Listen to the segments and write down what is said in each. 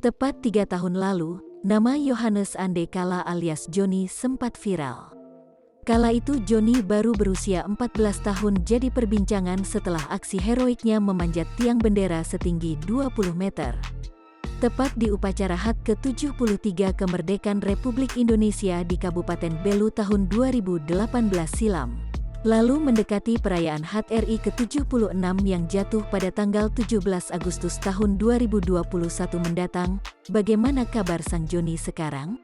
Tepat 3 tahun lalu, nama Yohanes Andekala alias Joni sempat viral. Kala itu Joni baru berusia 14 tahun jadi perbincangan setelah aksi heroiknya memanjat tiang bendera setinggi 20 meter. Tepat di upacara HUT ke-73 kemerdekaan Republik Indonesia di Kabupaten Belu tahun 2018 silam. Lalu mendekati perayaan HUT RI ke-76 yang jatuh pada tanggal 17 Agustus tahun 2021 mendatang, bagaimana kabar sang Joni sekarang?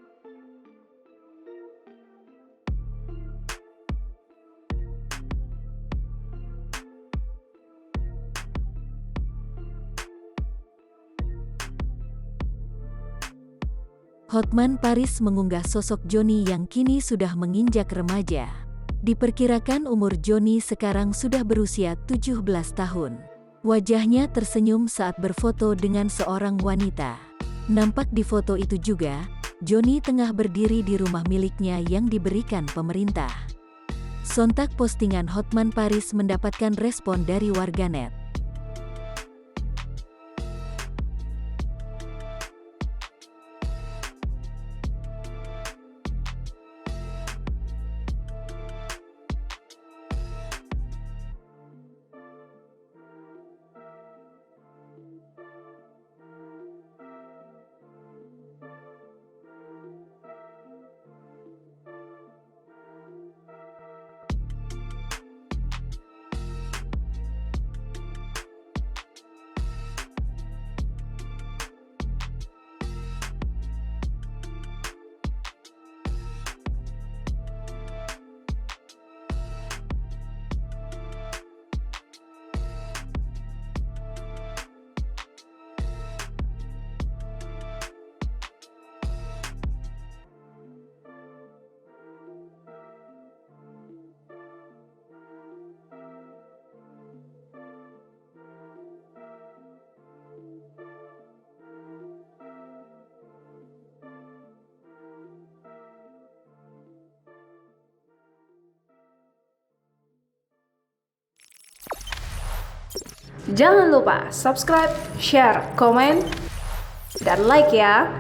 Hotman Paris mengunggah sosok Joni yang kini sudah menginjak remaja. Diperkirakan umur Joni sekarang sudah berusia 17 tahun. Wajahnya tersenyum saat berfoto dengan seorang wanita. Nampak di foto itu juga, Joni tengah berdiri di rumah miliknya yang diberikan pemerintah. Sontak postingan Hotman Paris mendapatkan respon dari warganet. Jangan lupa subscribe, share, komen, dan like ya.